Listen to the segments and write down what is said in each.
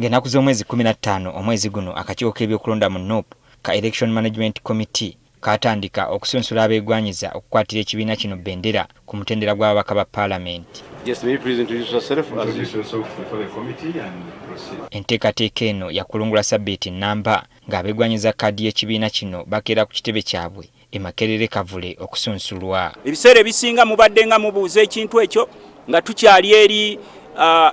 Ng'ennaku z'omwezi 15 omwezi guno akakiiko k'ebyokulonda mu NUP ka Election Management Committee katandika okusunsula abeegwanyiza okukwatira ekibiina kino bendera ku mutendera gw'ababaka ba Parliament. Enteekateeka eno yakulungula Sabbiiti Nnamba ng'abeegwanyiza kkaadi y'ekibiina kino bakeera ku kitebe kyabwe e Makerere Kavule okusunsulwa. Ebiseera ebisinga mubadde nga mubuuza ekintu ekyo nga tukyali eri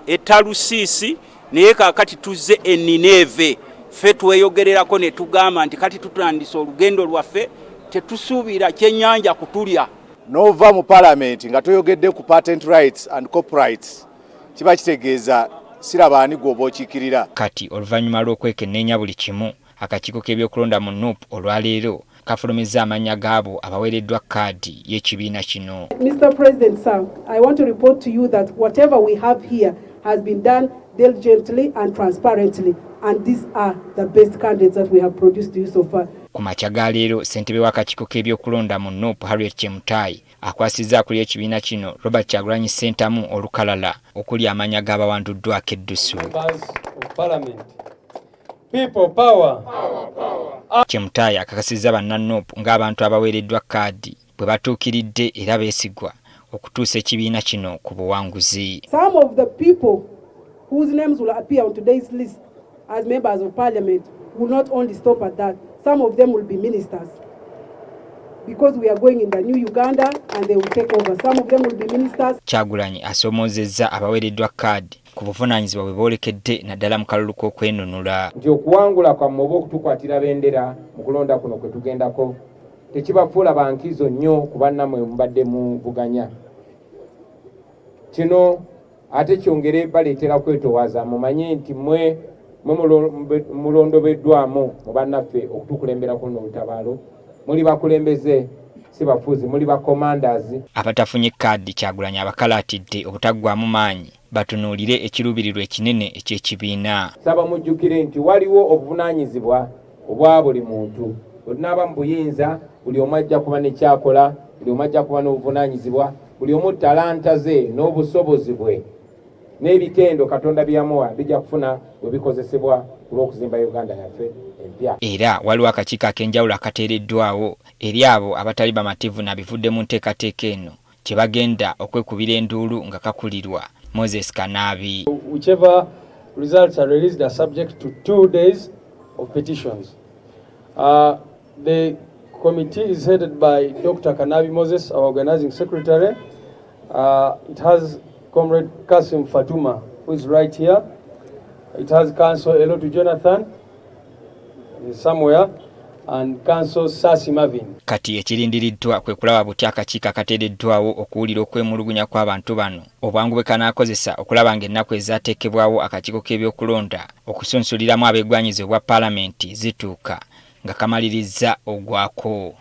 Etalusiisi naye kaakati tuzze e Nineve. Ffe tweyogererako ne tugamba nti kati tutandise olugendo lwaffe tetusuubira kyennyanja kutulya. N'ova mu Parliament nga toyogedde ku patent rights and copyrights kiba kitegeeza siraba ani gw'oba okiikirira. Kati oluvannyuma lw'okwekenneenya buli kimu akakiiko k'ebyokulonda mu NUP olwaleero kafulumizza amannya gaabo abaweereddwa kkaadi y'ekibiina kino. Mr. President, sir, I want to report to you that whatever we have here has been done diligently and transparently, and these are the best candidates that we have produced to you so far. Ku makya ga leero ssentebe w'akakiiko k'ebyokulonda mu NUP Harriet Chemutai akwasizza kuli ekibiina kino Robert Kyagulanyi Ssentamu olukalala okuli amanya g'abawanduddwako eddusu. Chemutai akakasizza banna NUP ng'abantu abaweereddwa kkaadi bwe batuukiridde era beesigwa okutuusa ekibiina kino ku buwanguzi. Some of the people whose names will appear on today's list as members of Parliament will not only stop at that. Some of them will be ministers, because we are going in the new Uganda and they will take over. Some of them will be ministers. Kyagulanyi asoomozezza abaweereddwa kkaadi ku buvunaanyizibwa bwe boolekedde naddala mu kalulu k'okwenunula. Nti okuwangula kwammwe oba okutukwatira bendera mu kulonda kuno kwe tugendako tekibafuula bankizo nnyo ku bannammwe mubadde mu buganya. Kino ate kyongere baleetera kwetoowaza mumanye nti mwe mulondobeddwamu mu bannaffe okutukulembera kuno olutabaalo. Muli bakulembeze si bafuzi, muli ba commanders. Abatafunye kkaadi Kyagulanyi abakalaatidde obutaggwaamu maanyi batunuulire ekiruubirirwa ekinene eky'ekibiina. Saba mujjukire nti waliwo obuvunaanyizibwa obwa buli muntu. Olinaaba mu buyinza buli omu ajja kuba ne kyakola, buli omu ajja kuba n'obuvunaanyizibwa, buli omu talanta ze n'obusobozi bwe n'ebitendo Katonda byamuwa bijja kufuna bwe bikozesebwa ku lw'okuzimba Uganda yaffe empya. Era waliwo akakiiko ak'enjawulo akateereddwawo eri abo abatali bamativu na bivudde mu nteekateeka eno kye bagenda okwekubira enduulu nga kakulirwa Moses Kanaabi. Whichever results are released are subject to 2 days of petitions. The committee is headed by Dr. Kanaabi Moses, our organizing secretary. It has Comrade Kasim Fatuma, who is right here. It has Council Elotu Jonathan, somewhere, and Council Sasi Marvin. Kati ekirindiriddwa kwe kulaba butya akakiiko akateereddwawo okuwulira okwemulugunya kw'abantu bano obwangu bwe kanaakozesa okulaba ng'ennaku ezaateekebwawo akakiiko k'ebyokulonda okusunsuliramu abeegwanyiza obwa Paalamenti zituuka nga kamalirizza ogwako.